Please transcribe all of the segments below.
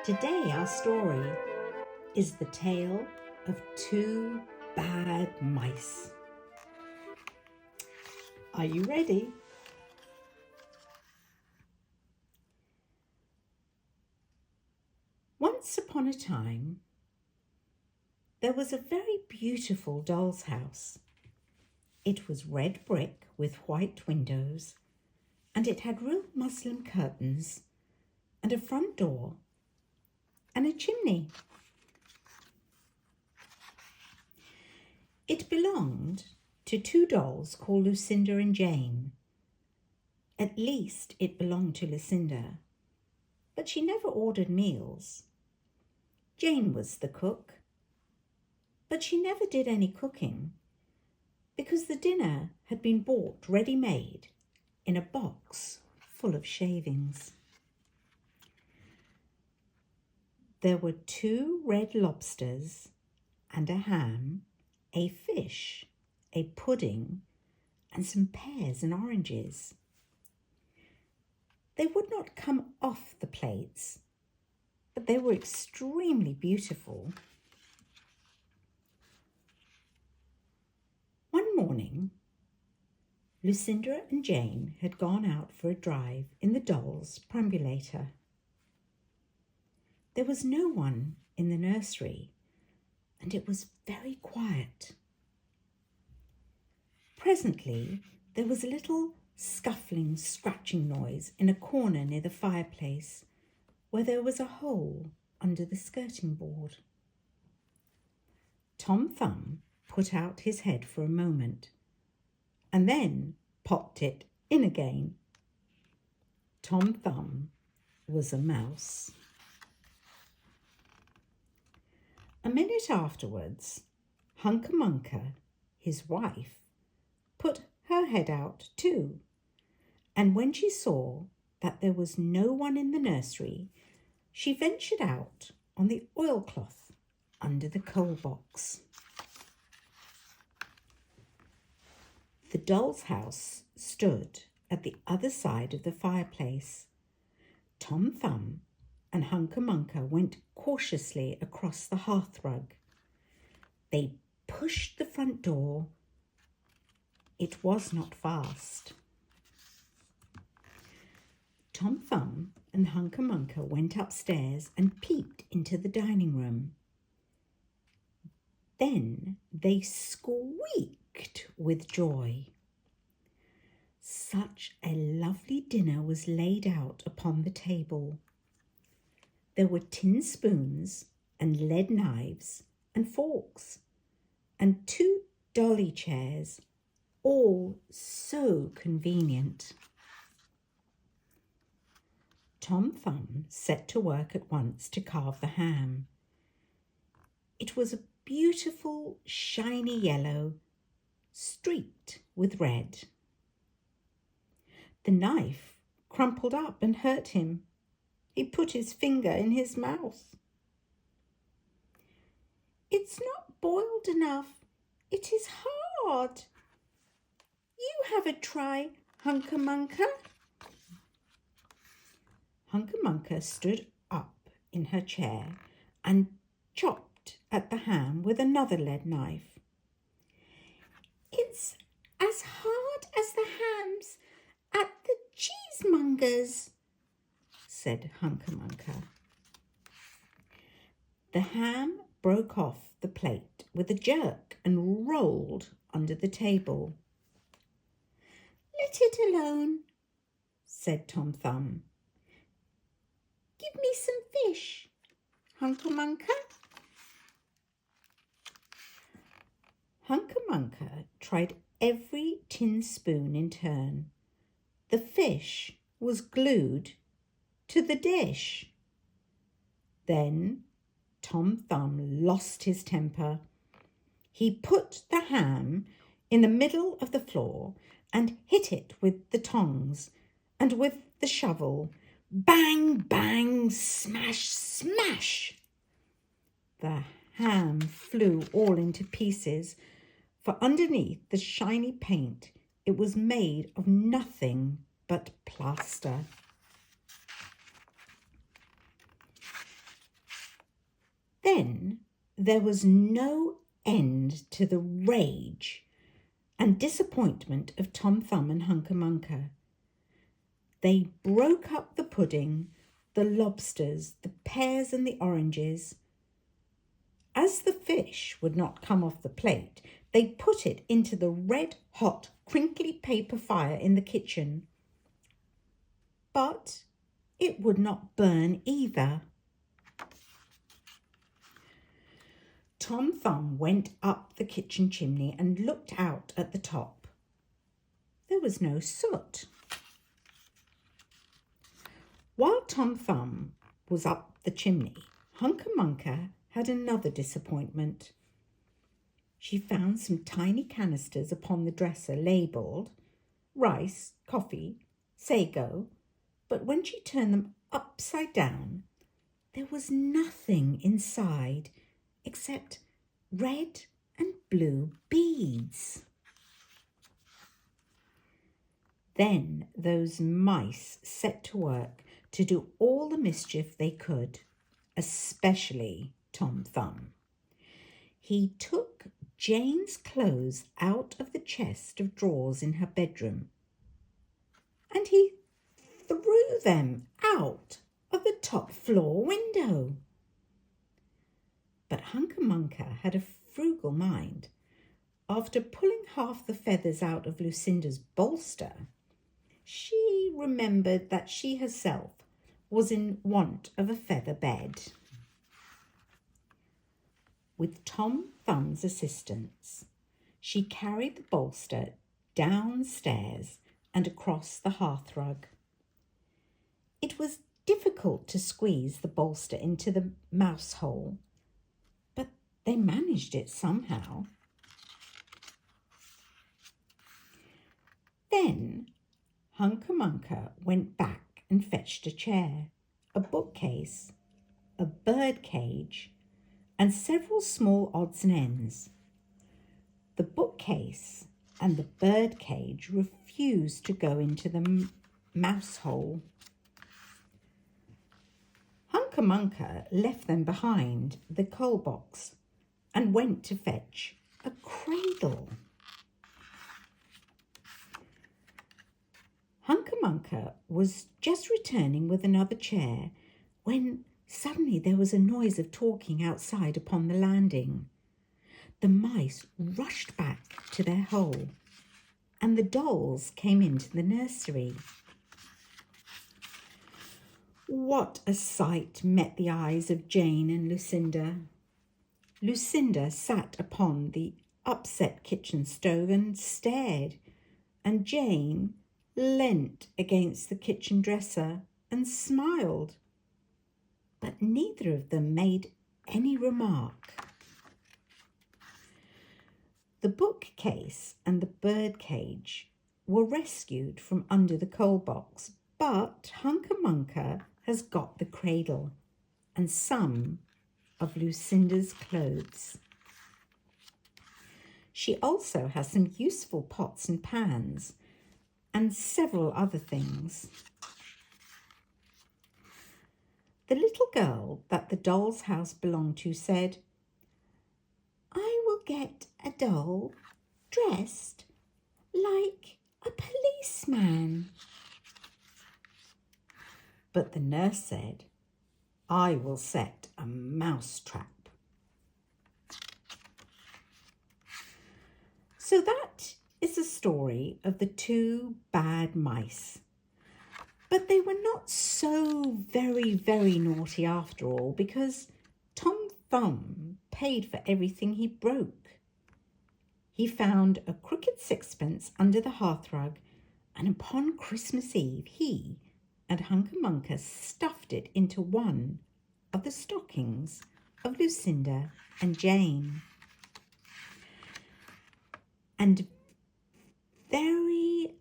Today our story is the tale of two bad mice. Are you ready? Once upon a time, there was a very beautiful doll's house. It was red brick with white windows, and it had real muslin curtains and a front door and a chimney. It belonged to two dolls called Lucinda and Jane. At least it belonged to Lucinda, but she never ordered meals. Jane was the cook, but she never did any cooking because the dinner had been bought ready-made in a box full of shavings. There were 2 red lobsters and a ham, a fish, a pudding, and some pears and oranges. They would not come off the plates, but they were extremely beautiful. One morning, Lucinda and Jane had gone out for a drive in the doll's perambulator. There was no one in the nursery, and it was very quiet. Presently, there was a little scuffling, scratching noise in a corner near the fireplace, where there was a hole under the skirting board. Tom Thumb put out his head for a moment, and then popped it in again. Tom Thumb was a mouse. A minute afterwards, Hunca Munca, his wife, put her head out too, and when she saw that there was no one in the nursery, she ventured out on the oilcloth under the coal box. The doll's house stood at the other side of the fireplace. Tom Thumb and Hunca Munca went cautiously across the hearthrug. They pushed the front door. It was not fast. Tom Thumb and Hunca Munca went upstairs and peeped into the dining room. Then they squeaked with joy. Such a lovely dinner was laid out upon the table. There were tin spoons and lead knives and forks and 2 dolly chairs, all so convenient. Tom Thumb set to work at once to carve the ham. It was a beautiful, shiny yellow, streaked with red. The knife crumpled up and hurt him. He put his finger in his mouth. "It's not boiled enough. It is hard. You have a try, Hunca Munca." Hunca Munca stood up in her chair and chopped at the ham with another lead knife. "It's as hard as the hams at the cheesemonger's," said Hunca Munca. The ham broke off the plate with a jerk and rolled under the table. "Let it alone," said Tom Thumb. "Give me some fish, Hunca Munca." Hunca Munca tried every tin spoon in turn. The fish was glued to the dish. Then Tom Thumb lost his temper. He put the ham in the middle of the floor and hit it with the tongs and with the shovel. Bang, bang, smash, smash! The ham flew all into pieces, for underneath the shiny paint it was made of nothing but plaster. Then there was no end to the rage and disappointment of Tom Thumb and Hunca Munca. They broke up the pudding, the lobsters, the pears and the oranges. As the fish would not come off the plate, they put it into the red-hot, crinkly paper fire in the kitchen. But it would not burn either. Tom Thumb went up the kitchen chimney and looked out at the top. There was no soot. While Tom Thumb was up the chimney, Hunca Munca had another disappointment. She found some tiny canisters upon the dresser labelled rice, coffee, sago, but when she turned them upside down, there was nothing inside except red and blue beads. Then those mice set to work to do all the mischief they could, especially Tom Thumb. He took Jane's clothes out of the chest of drawers in her bedroom, and he threw them out of the top floor window. But Hunca Munca had a frugal mind. After pulling half the feathers out of Lucinda's bolster, she remembered that she herself was in want of a feather bed. With Tom Thumb's assistance, she carried the bolster downstairs and across the hearthrug. It was difficult to squeeze the bolster into the mouse hole, but they managed it somehow. Then Hunca Munca went back and fetched a chair, a bookcase, a bird cage, and several small odds and ends. The bookcase and the bird cage refused to go into the mouse hole. Hunca Munca left them behind the coal box and went to fetch a cradle. Hunca Munca was just returning with another chair when suddenly there was a noise of talking outside upon the landing. The mice rushed back to their hole, and the dolls came into the nursery. What a sight met the eyes of Jane and Lucinda. Lucinda sat upon the upset kitchen stove and stared, and Jane leant against the kitchen dresser and smiled. But neither of them made any remark. The bookcase and the bird cage were rescued from under the coal box, but Hunca Munca has got the cradle and some of Lucinda's clothes. She also has some useful pots and pans and several other things. The little girl that the doll's house belonged to said, "I will get a doll dressed like a policeman." But the nurse said, "I will set a mouse trap." So that is the story of the two bad mice. But they were not so very, very naughty after all, because Tom Thumb paid for everything he broke. He found a crooked sixpence under the hearthrug, and upon Christmas Eve he and Hunca Munca stuffed it into one of the stockings of Lucinda and Jane. And very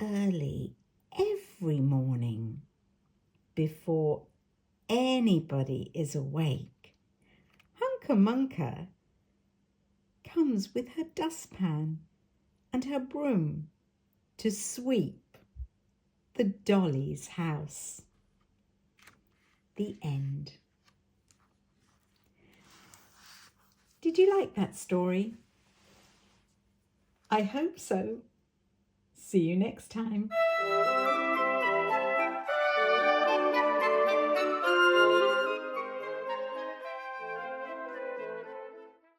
early every morning, before anybody is awake, Hunca Munca comes with her dustpan and her broom to sweep the dolly's house. The end. Did you like that story? I hope so. See you next time.